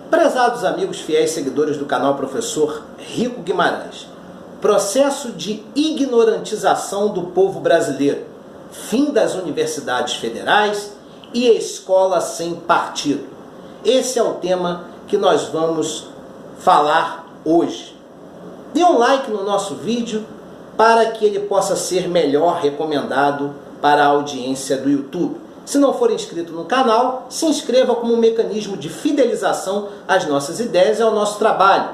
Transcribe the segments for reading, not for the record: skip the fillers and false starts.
Prezados amigos fiéis seguidores do canal Professor Rico Guimarães, processo de ignorantização do povo brasileiro, fim das universidades federais e escola sem partido. Esse é o tema que nós vamos falar hoje. Dê um like no nosso vídeo para que ele possa ser melhor recomendado para a audiência do YouTube. Se não for inscrito no canal, se inscreva como um mecanismo de fidelização às nossas ideias e ao nosso trabalho.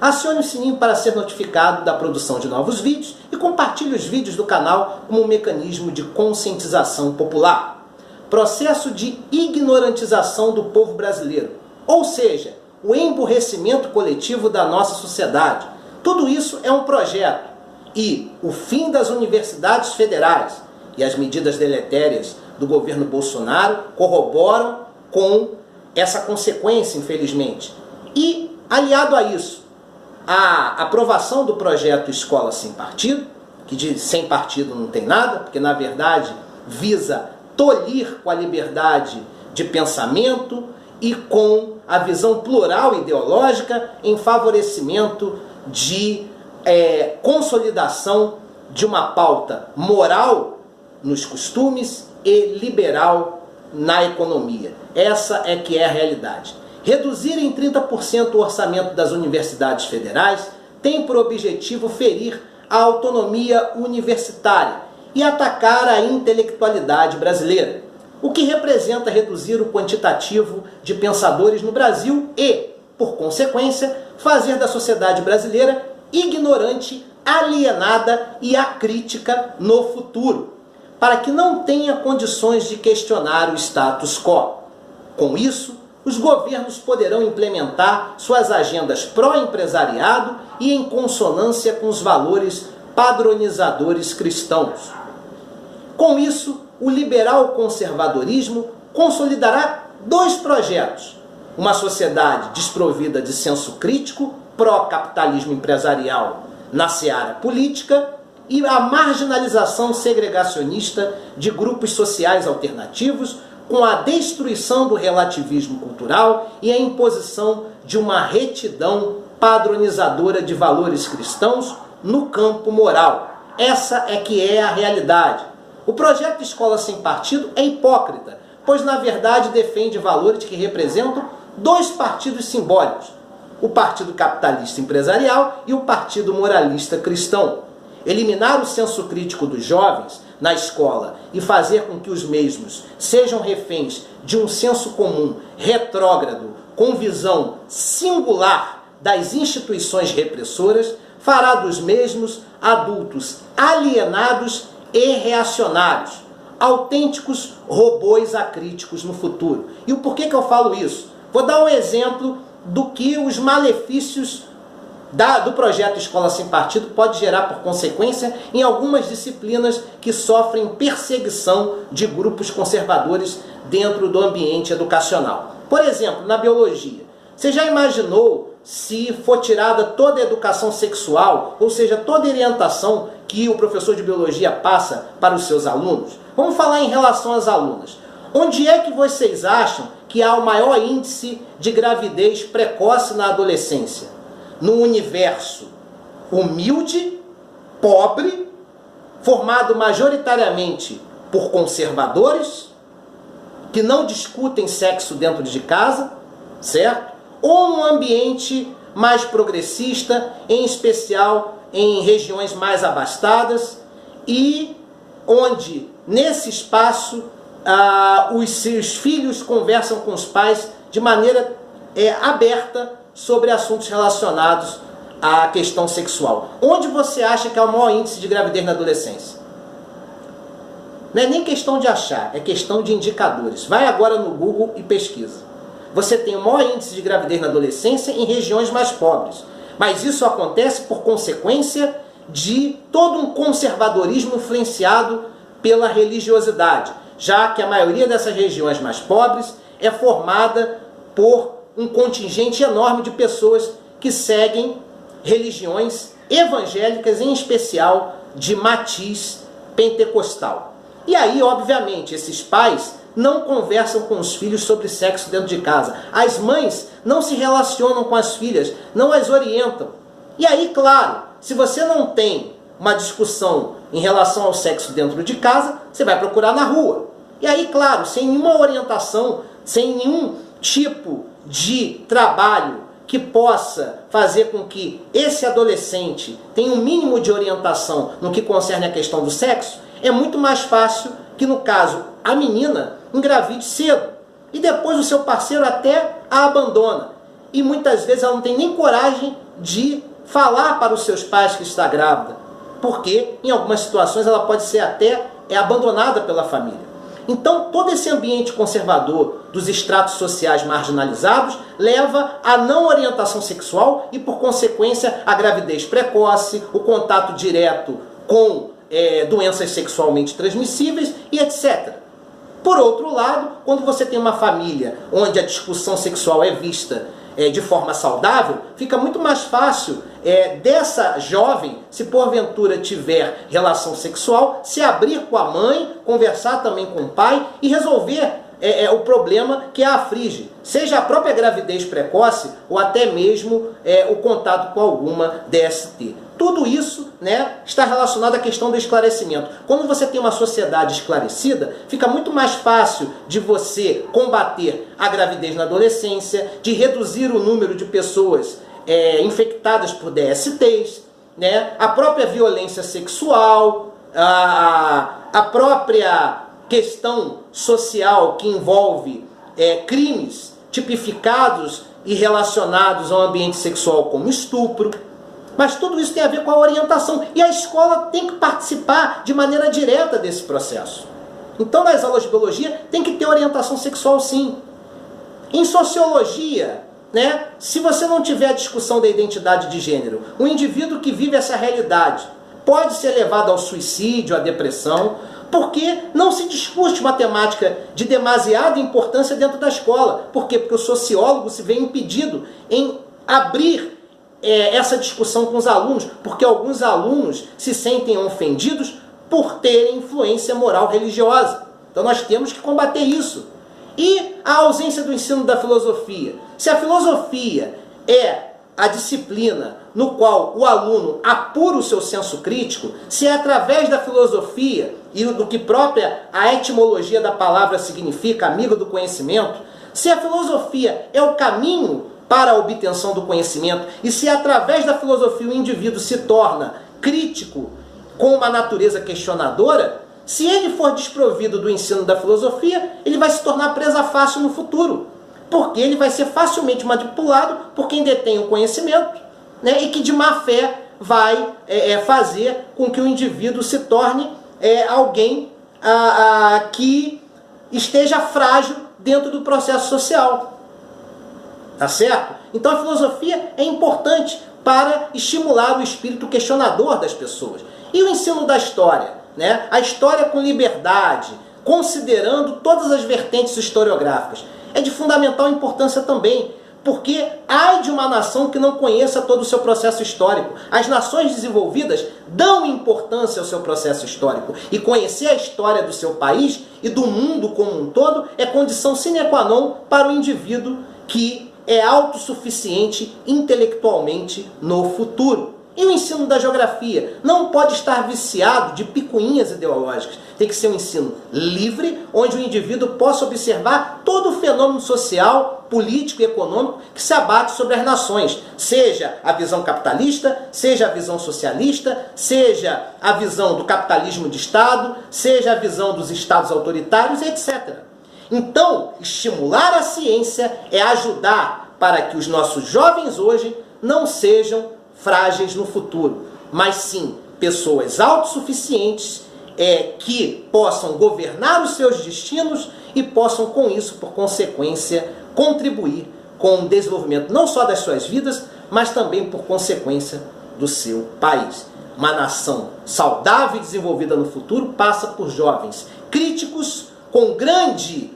Acione o sininho para ser notificado da produção de novos vídeos e compartilhe os vídeos do canal como um mecanismo de conscientização popular. Processo de ignorantização do povo brasileiro, ou seja, o emburrecimento coletivo da nossa sociedade. Tudo isso é um projeto e o fim das universidades federais e as medidas deletérias do governo Bolsonaro corroboram com essa consequência, infelizmente. E, aliado a isso, a aprovação do projeto Escola Sem Partido, que de sem partido não tem nada, porque na verdade visa tolir com a liberdade de pensamento e com a visão plural ideológica em favorecimento de consolidação de uma pauta moral nos costumes e liberal na economia. Essa é que é a realidade. Reduzir em 30% o orçamento das universidades federais tem por objetivo ferir a autonomia universitária e atacar a intelectualidade brasileira, o que representa reduzir o quantitativo de pensadores no Brasil e, por consequência, fazer da sociedade brasileira ignorante, alienada e acrítica no futuro, para que não tenha condições de questionar o status quo. Com isso, os governos poderão implementar suas agendas pró-empresariado e em consonância com os valores padronizadores cristãos. Com isso, o liberal conservadorismo consolidará dois projetos: uma sociedade desprovida de senso crítico, pró-capitalismo empresarial na seara política, e a marginalização segregacionista de grupos sociais alternativos, com a destruição do relativismo cultural e a imposição de uma retidão padronizadora de valores cristãos no campo moral. Essa é que é a realidade. O projeto Escola Sem Partido é hipócrita, pois na verdade defende valores que representam dois partidos simbólicos: o Partido Capitalista Empresarial e o Partido Moralista Cristão. Eliminar o senso crítico dos jovens na escola e fazer com que os mesmos sejam reféns de um senso comum retrógrado com visão singular das instituições repressoras fará dos mesmos adultos alienados e reacionários, autênticos robôs acríticos no futuro. E o porquê que eu falo isso? Vou dar um exemplo do que os malefícios do projeto Escola Sem Partido pode gerar por consequência em algumas disciplinas que sofrem perseguição de grupos conservadores dentro do ambiente educacional. Por exemplo, na biologia. Você já imaginou se for tirada toda a educação sexual, ou seja, toda a orientação que o professor de biologia passa para os seus alunos? Vamos falar em relação às alunas. Onde é que vocês acham que há o maior índice de gravidez precoce na adolescência? Num universo humilde, pobre, formado majoritariamente por conservadores, que não discutem sexo dentro de casa, certo? Ou num ambiente mais progressista, em especial em regiões mais abastadas, e onde, nesse espaço, os seus filhos conversam com os pais de maneira aberta sobre assuntos relacionados à questão sexual. Onde você acha que é o maior índice de gravidez na adolescência? Não é nem questão de achar, é questão de indicadores. Vai agora no Google e pesquisa. Você tem o maior índice de gravidez na adolescência em regiões mais pobres. Mas isso acontece por consequência de todo um conservadorismo influenciado pela religiosidade, já que a maioria dessas regiões mais pobres é formada por um contingente enorme de pessoas que seguem religiões evangélicas, em especial de matiz pentecostal. E aí, obviamente, esses pais não conversam com os filhos sobre sexo dentro de casa. As mães não se relacionam com as filhas, não as orientam. E aí, claro, se você não tem uma discussão em relação ao sexo dentro de casa, você vai procurar na rua. E aí, claro, sem nenhuma orientação, sem nenhum tipo de trabalho que possa fazer com que esse adolescente tenha um mínimo de orientação no que concerne a questão do sexo, é muito mais fácil que, no caso, a menina engravide cedo. E depois o seu parceiro até a abandona. E muitas vezes ela não tem nem coragem de falar para os seus pais que está grávida. Porque, em algumas situações, ela pode ser até abandonada pela família. Então, todo esse ambiente conservador dos estratos sociais marginalizados leva à não orientação sexual e, por consequência, à gravidez precoce, o contato direto com doenças sexualmente transmissíveis e etc. Por outro lado, quando você tem uma família onde a discussão sexual é vista de forma saudável, fica muito mais fácil dessa jovem, se porventura tiver relação sexual, se abrir com a mãe, conversar também com o pai e resolver o problema que a aflige, seja a própria gravidez precoce ou até mesmo o contato com alguma DST. Tudo isso, né, está relacionado à questão do esclarecimento. Quando você tem uma sociedade esclarecida, fica muito mais fácil de você combater a gravidez na adolescência, de reduzir o número de pessoas infectadas por DSTs, né, a própria violência sexual, a própria questão social que envolve crimes tipificados e relacionados ao ambiente sexual como estupro. Mas tudo isso tem a ver com a orientação. E a escola tem que participar de maneira direta desse processo. Então, nas aulas de biologia, tem que ter orientação sexual, sim. Em sociologia, né, se você não tiver a discussão da identidade de gênero, o indivíduo que vive essa realidade pode ser levado ao suicídio, à depressão, porque não se discute uma temática de demasiada importância dentro da escola. Por quê? Porque o sociólogo se vê impedido em abrir essa discussão com os alunos, porque alguns alunos se sentem ofendidos por terem influência moral religiosa. Então nós temos que combater isso. E a ausência do ensino da filosofia. Se a filosofia é a disciplina no qual o aluno apura o seu senso crítico, se é através da filosofia e do que própria a etimologia da palavra significa, amigo do conhecimento, se a filosofia é o caminho para a obtenção do conhecimento, e se através da filosofia o indivíduo se torna crítico com uma natureza questionadora, se ele for desprovido do ensino da filosofia, ele vai se tornar presa fácil no futuro, porque ele vai ser facilmente manipulado por quem detém o conhecimento, né, e que de má fé vai fazer com que o indivíduo se torne alguém que esteja frágil dentro do processo social. Tá certo? Então a filosofia é importante para estimular o espírito questionador das pessoas. E o ensino da história, né? A história com liberdade, considerando todas as vertentes historiográficas, é de fundamental importância também, porque ai de uma nação que não conheça todo o seu processo histórico. As nações desenvolvidas dão importância ao seu processo histórico, e conhecer a história do seu país e do mundo como um todo é condição sine qua non para o indivíduo que é autossuficiente intelectualmente no futuro. E o ensino da geografia não pode estar viciado de picuinhas ideológicas. Tem que ser um ensino livre, onde o indivíduo possa observar todo o fenômeno social, político e econômico que se abate sobre as nações. Seja a visão capitalista, seja a visão socialista, seja a visão do capitalismo de Estado, seja a visão dos estados autoritários, etc. Então, estimular a ciência é ajudar para que os nossos jovens hoje não sejam frágeis no futuro, mas sim pessoas autossuficientes que possam governar os seus destinos e possam, com isso, por consequência, contribuir com o desenvolvimento não só das suas vidas, mas também por consequência do seu país. Uma nação saudável e desenvolvida no futuro passa por jovens críticos, com grande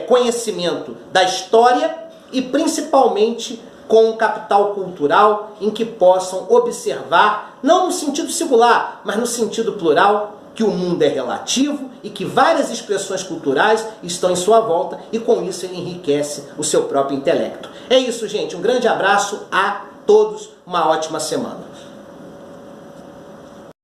conhecimento da história e principalmente com um capital cultural em que possam observar, não no sentido singular, mas no sentido plural, que o mundo é relativo e que várias expressões culturais estão em sua volta e com isso ele enriquece o seu próprio intelecto. É isso, gente. Um grande abraço a todos, uma ótima semana.